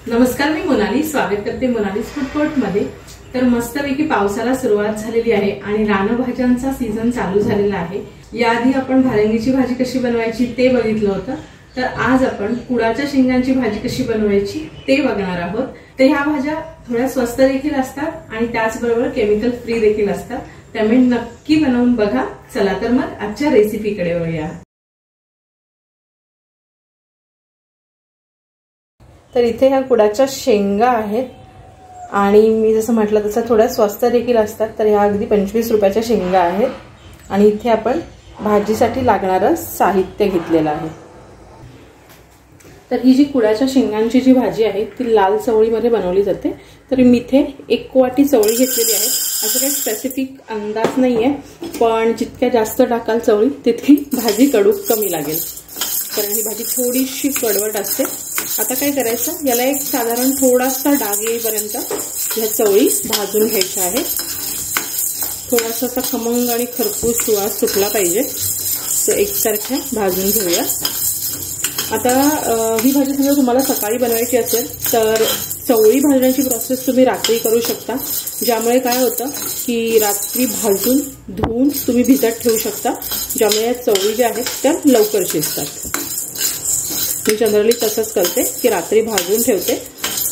नमस्कार, मी मोनाली स्वागत करते मोनालीज फूड कोर्ट मध्ये। तर मस्तपैकी पावसाला सुरुवात झालेली आहे आणि रानभाज्यांचा सीझन चालू झालेला आहे। याआधी आपण भारंगीची भाजी कशी बनवायची ते बघितलं होतं, तर आज आपण कुडाच्या शेंगांची भाजी कशी बनवायची ते बघणार आहोत। तर ह्या भाज्या थोड्या स्वस्त देखील असतात आणि त्याचबरोबर केमिकल फ्री देखील असतात, त्यामुळे नक्की बनवून बघा। चला तर मग आजच्या रेसिपीकडे वळूया। तर इथे ह्या कुडाच्या शेंगा आहेत आणि मी जसं म्हटलं तसं थोड्या स्वस्त देखील असतात। तर ह्या अगदी 25 रुपयाच्या शेंगा आहेत आणि इथे आपण भाजीसाठी लागणारं साहित्य घेतलेलं आहे। तर ही जी कुडाच्या शेंगांची जी भाजी आहे ती लाल चवळीमध्ये बनवली जाते। तर मी इथे 1 वाटी चवळी घेतलेली आहे। असं काही स्पेसिफिक अंदाज नाहीये, पण जितक्या जास्त टाकाल चवळी तितकी भाजी कडू कमी लागेल, कारण ही भाजी थोडीशी कडवट असते। आता काय करायचं, याला एक साधारण थोडासा डाग येईपर्यंत ह्या चवळी भाजून घ्यायच्या आहे। थोडासा असा खमंग आणि खरपूस सुवास सुटला पाहिजे, तर एकसारख्या भाजून घेऊया। आता ही भाजी समजा तुम्हाला सकाळी बनवायची असेल तर चवळी भाजण्याची प्रोसेस तुम्ही रात्री करू शकता, ज्यामुळे काय होतं की रात्री भाजून धुवून तुम्ही भिजत ठेवू शकता, ज्यामुळे या चवळी ज्या आहेत त्या लवकर शिजतात। मी जनरली तसंच करते की रात्री भाजून ठेवते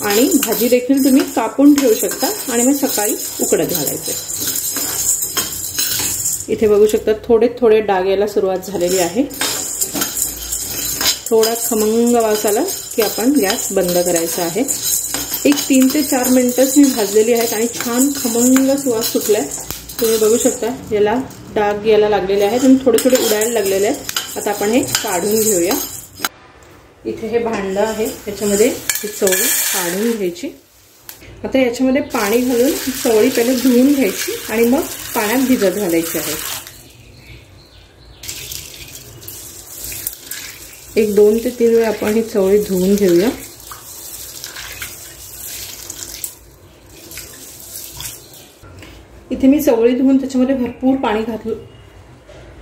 आणि भाजी देखील तुम्ही कापून ठेवू शकता आणि मग सकाळी उकडत घालायचे। इथे बघू शकता थोडे थोडे डाग यायला सुरुवात झालेली आहे। थोडा खमंग वास आला की आपण गॅस बंद करायचा आहे। एक 3 ते 4 मिनिटच मी भाजलेली आहेत आणि छान खमंग सुवास सुटलाय। तुम्ही बघू शकता याला डाग यायला लागलेले आहेत आणि थोडे थोडे उडायला लागलेले आहेत। आता आपण हे काढून घेऊया। इथे हे भांडं आहे, त्याच्यामध्ये ही चवळी काढून घ्यायची। आता याच्यामध्ये पाणी घालून चवळी पहिले धुवून घ्यायची आणि मग पाण्यात भिजत घालायची आहे। एक 2 ते 3 वेळा आपण ही चवळी धुवून घेऊया। इथे मी चवळी धुवून त्याच्यामध्ये भरपूर पाणी घातलं।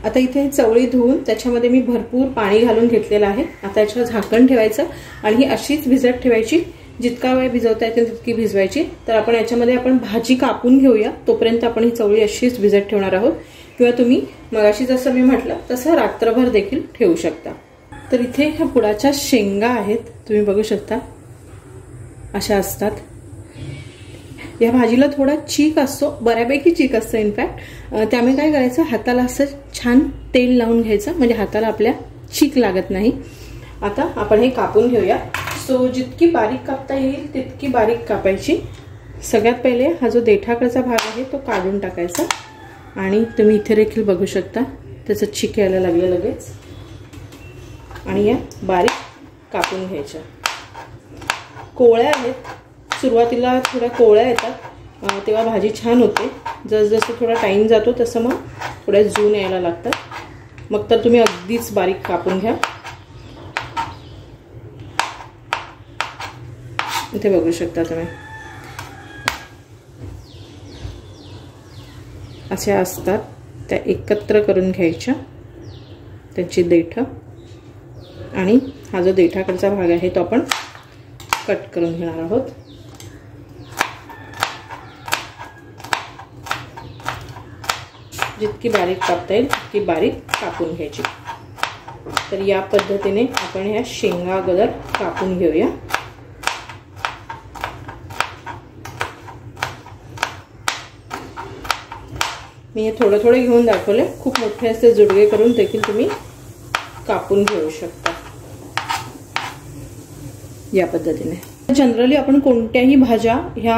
आता इथे चवळी धुवून त्याच्यामध्ये मी भरपूर पाणी घालून घेतलेलं आहे। आता याच्यावर झाकण ठेवायचं आणि ही अशीच भिजत ठेवायची, जितका वेळ भिजवता येईल तितकी भिजवायची। तर आपण याच्यामध्ये भाजी कापून घेऊया, तोपर्यंत आपण ही चवळी अशीच भिजत ठेवणार आहोत, किंवा तुम्ही मगाशी जसं मी म्हटलं तसं रात्रभर देखील ठेवू शकता। तर इथे ह्या कुडाच्या शेंगा आहेत, तुम्ही बघू शकता अशा असतात। या भाजीला थोडा चीक असतो, बऱ्यापैकी चीक असतं इनफॅक्ट, त्यामुळे काय करायचं, हाताला असं छान तेल लावून घ्यायचं, म्हणजे हाताला आपल्या चीक लागत नाही। आता आपण हे कापून घेऊया। सो जितकी बारीक कापता येईल तितकी बारीक कापायची। सगळ्यात पहिले हा जो देठाकडचा भाग आहे तो काढून टाकायचा आणि तुम्ही इथे देखील बघू शकता त्याचं चीक यायला लागलं लगेच, आणि या बारीक कापून घ्यायच्या। कोवळ्या आहेत, सुरुवातीला थोड्या कोवळ्या येतात, तेव्हा भाजी छान होते। जसजसं थोडा टाइम जातो तसं मग थोड्या जून यायला लागतात, मग तर तुम्ही अगदीच बारीक कापून घ्या। इथे बघू शकता तुम्ही अशा असतात, त्या एकत्र करून घ्यायच्या त्यांची देठ, आणि हा जो देठाकडचा भाग आहे तो आपण कट करून घेणार आहोत। जितकी बारीक कापता येईल तितकी बारीक कापून घ्यायची। तर या पद्धतीने आपण ह्या शेंगा अगोदर कापून घेऊया। मी हे थोडं थोडे घेऊन दाखवले, खूप मोठे असे जुडगे करून देखील तुम्ही कापून घेऊ शकता या पद्धतीने। जनरली आपण कोणत्याही भाज्या ह्या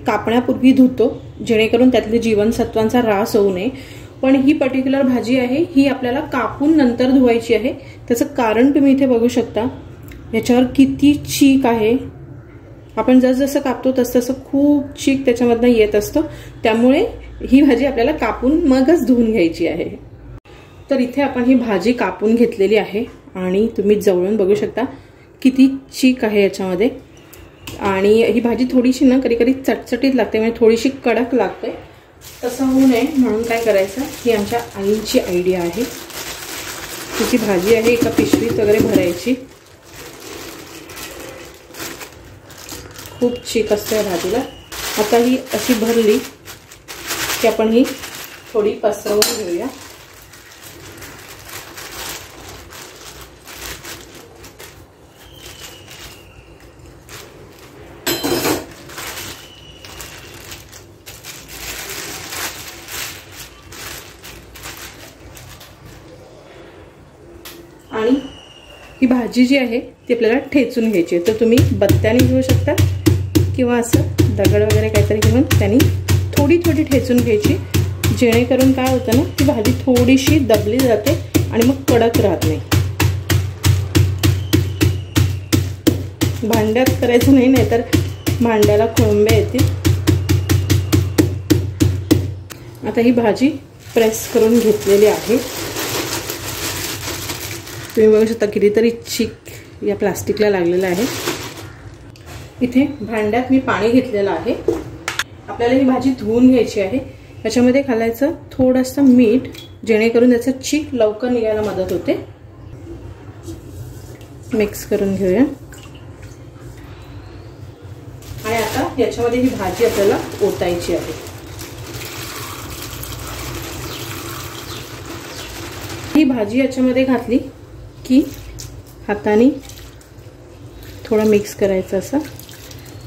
कापण्यापूर्वी धुतो, जेणेकरून त्यातले जीवनसत्वांचा ऱ्हास होऊ नये, पण ही पर्टिक्युलर भाजी आहे ही आपल्याला कापून नंतर धुवायची आहे। त्याचं कारण तुम्ही इथे बघू शकता, याच्यावर किती चीक आहे। आपण जसजसं कापतो तसतसं खूप चीक त्याच्यामधनं येत असतो, त्यामुळे ही भाजी आपल्याला कापून मगच धुवून घ्यायची आहे। तर इथे आपण ही भाजी कापून घेतलेली आहे आणि तुम्ही जवळून बघू शकता किती चीक आहे याच्यामध्ये। आणि ही भाजी थोडीशी ना कधी कधी चटचटीत लागते, म्हणजे थोडीशी कडक लागते, तसं होऊ नये म्हणून काय करायचं, ही आमच्या आईची आयडिया आहे। तिची भाजी आहे एका पिशवीत वगैरे भरायची खूप चीक असते भाजीला। आता ही अशी भरली की आपण ही थोडी पसरवून घेऊया। आणि ही भाजी जी आहे ती आपल्याला ठेचून घ्यायची आहे। तर तुम्ही बत्त्याने घेऊ शकता किंवा असं दगड वगैरे काहीतरी घेऊन त्यांनी थोडी थोडी ठेचून घ्यायची, जेणेकरून काय होतं ना ती भाजी थोडीशी दबली जाते आणि मग कडक राहत नाही। भांड्यात करायचं नाही, नाहीतर भांड्याला खोंबे येतील। आता ही भाजी प्रेस करून घेतलेली आहे। तुम्ही बघू शकता कितीतरी चीक या प्लास्टिकला लागलेला आहे। इथे भांड्यात मी पाणी घेतलेलं आहे। आपल्याला ही भाजी धुवून घ्यायची आहे। त्याच्यामध्ये घालायचं थोडंसं मीठ, जेणेकरून त्याचा चीक लवकर निघायला मदत होते। मिक्स करून घेऊया। आणि आता याच्यामध्ये ही भाजी आपल्याला ओतायची आहे। ही भाजी याच्यामध्ये घातली की हाताने थोडं मिक्स करायचं असं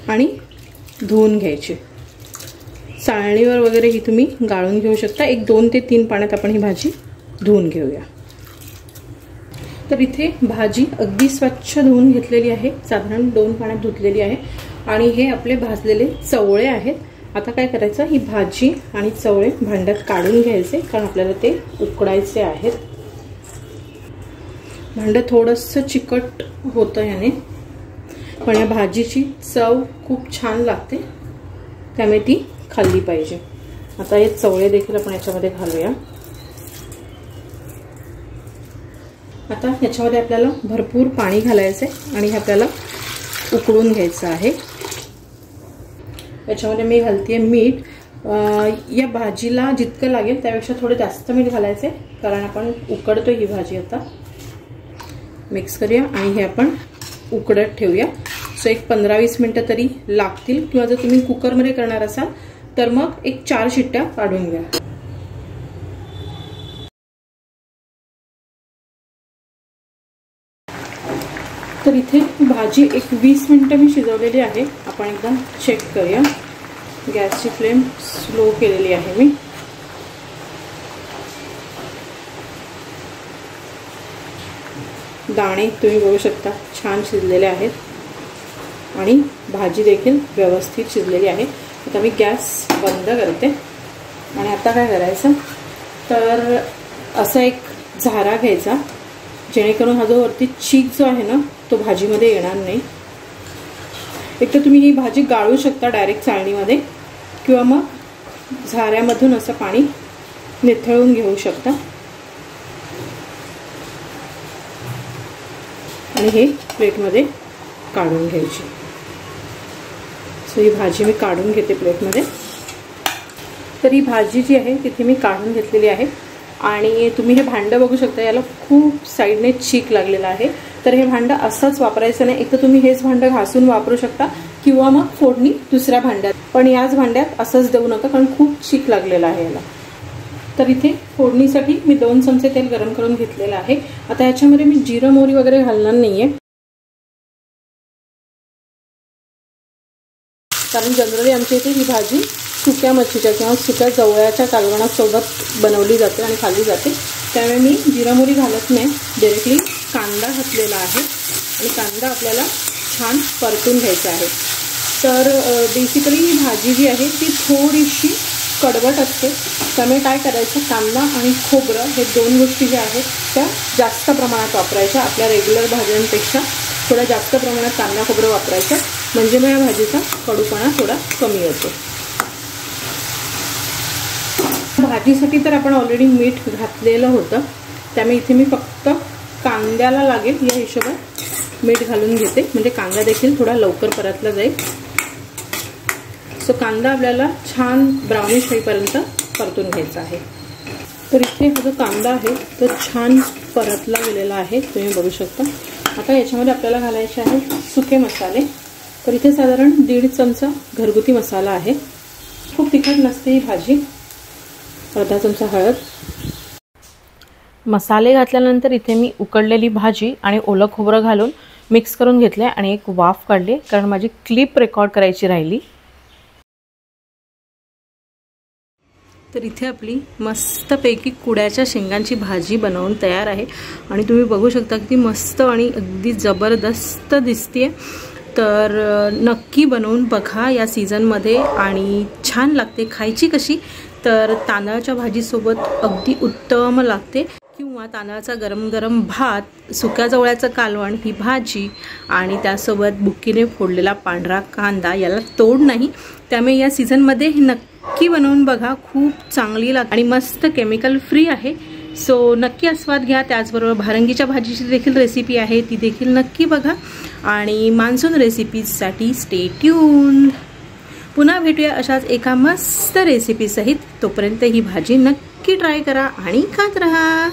आणि धुवून घ्यायची। चाळणीवर वगैरे ही तुम्ही गाळून घेऊ शकता। 1-2 ते 3 पाण्यात आपण ही भाजी धुवून घेऊया। तर इथे भाजी अगदी स्वच्छ धुवून घेतलेली आहे, साधारण 2 पाण्यात धुतलेली आहे। आणि हे आपले भाजलेले चवळे आहेत। आता काय करायचं, ही भाजी आणि चवळे भांड्यात काढून घ्यायचे, कारण आपल्याला ते उकडायचे आहेत। भांडं थोडंसं चिकट होतं याने, पण या भाजीची चव खूप छान लागते, त्यामुळे ती खाल्ली पाहिजे। आता हे चवळे देखील आपण याच्यामध्ये घालूया। आता याच्यामध्ये आपल्याला भरपूर पाणी घालायचं आहे आणि हे आपल्याला उकळून घ्यायचं आहे। याच्यामध्ये मी घालते मीठ। या भाजीला जितकं लागेल त्यापेक्षा थोडं जास्त मीठ घालायचं, कारण आपण उकडतो ही भाजी। आता मिक्स करूया आणि हे आपण उकडत ठेवूया। सो एक 15-20 मिनिटं तरी लागतील, किंवा जर तुम्ही कुकरमध्ये करणार असाल तर मग एक 4 शिट्ट्या काढून घ्या। तर इथे भाजी एक 20 मिनिटं मी शिजवलेली आहे। आपण एकदा चेक करूया। गॅसची फ्लेम स्लो केलेली आहे मी। दाणे तुम्ही बघू शकता छान शिजलेले आहेत आणि भाजी देखील व्यवस्थित शिजलेली आहे। आता मी गॅस बंद करते आणि आता काय करायचं, तर असा एक झारा घ्यायचा, जेणेकरून हा जो वरती चीक जो आहे ना तो भाजीमध्ये येणार नाही। एक तर तुम्ही ही भाजी गाळू शकता डायरेक्ट चाळणीमध्ये, किंवा मग झाऱ्यामधून असं पाणी निथळून घेऊ शकता। आणि हे प्लेटमध्ये काढून घ्यायची। सो ही भाजी मी काढून घेते प्लेटमध्ये। तर ही भाजी जी आहे तिथे मी काढून घेतलेली आहे। आणि तुम्ही हे भांडं बघू शकता, याला खूप साईडने चीक लागलेला आहे। तर हे भांडं असंच वापरायचं नाही, एक तर तुम्ही हेच भांडं घासून वापरू शकता, किंवा मग फोडणी दुसऱ्या भांड्यात, पण याच भांड्यात असंच देऊ नका, कारण खूप चीक लागलेला आहे याला। तर इथे फोडणीसाठी मी 2 चमचे तेल गरम करून घेतलेलं आहे। आता याच्यामध्ये मी जिरं मोहरी वगैरे घालणार नाहीये, कारण जनरली आमच्या इथे ही भाजी सुक्या मच्छीच्या किंवा सुक्या जवळ्याच्या कालवणासोबत बनवली जाते आणि खाल्ली जाते। त्यामुळे मी जिरं मोहरी घालत नाही, डायरेक्टली कांदा घातलेला आहे आणि कांदा आपल्याला छान परतून घ्यायचा आहे। तर बेसिकली ही भाजी जी आहे ती थोडीशी कडवट असते, त्यामुळे काय करायचं, कांदा आणि खोबरं हे 2 गोष्टी ज्या आहेत त्या जास्त प्रमाणात वापरायच्या। आपल्या रेग्युलर भाज्यांपेक्षा थोडा जास्त प्रमाणात कांदा खोबरं वापरायचं, म्हणजे मग या भाजीचा कडूपणा थोडा कमी होतो। भाजीसाठी तर आपण ऑलरेडी मीठ घातलेलं होतं, त्यामुळे इथे मी फक्त कांद्याला लागेल या हिशोबात मीठ घालून घेते, म्हणजे कांदा देखील थोडा लवकर परतला जाईल। सो कांदा आपल्याला छान ब्राउनिश होईपर्यंत परतून घ्यायचा आहे। तर इथे हा जो कांदा आहे तो छान परतला गेलेला आहे, तुम्ही बघू शकता। आता याच्यामध्ये आपल्याला घालायचे आहे सुके मसाले। तर इथे साधारण 1.5 चमचा घरगुती मसाला आहे. खूप तिखट नसते ही भाजी. अर्धा चमचा हळद. मसाले घातल्यानंतर इथे मी उकडलेली भाजी आणि ओलं खोबरं घालून मिक्स करून घेतले आणि एक वाफ काढली, कारण माझी क्लिप रेकॉर्ड करायची राहिली. तर इथे आपली मस्तपैकी कुड्याच्या शेंगांची भाजी बनवून तयार आहे आणि तुम्ही बघू शकता की ती मस्त आणि अगदी जबरदस्त दिसते. तर नक्की बनवून बघा या सीझनमध्ये आणि छान लागते. खायची कशी तर तांदळाच्या भाजीसोबत अगदी उत्तम लागते, किंवा तांदळाचा गरम गरम भात, सुक्या जवळ्याचं कालवण, ही भाजी आणि त्यासोबत बुक्कीने फोडलेला पांढरा कांदा, याला तोड नाही. त्यामुळे या सीझनमध्ये ही नक्की बनवून बघा. खूप चांगली लागते आणि मस्त केमिकल फ्री आहे. सो नक्की आस्वाद घ्या. त्याचबरोबर भारंगीच्या भाजीची देखील रेसिपी आहे, ती देखील नक्की बघा. आणि मान्सून रेसिपीजसाठी स्टे ट्यून्ड. पुन्हा भेटूया अशाच एका मस्त रेसिपीसहित. तोपर्यंत ही भाजी नक्की ट्राय करा आणि खात राहा.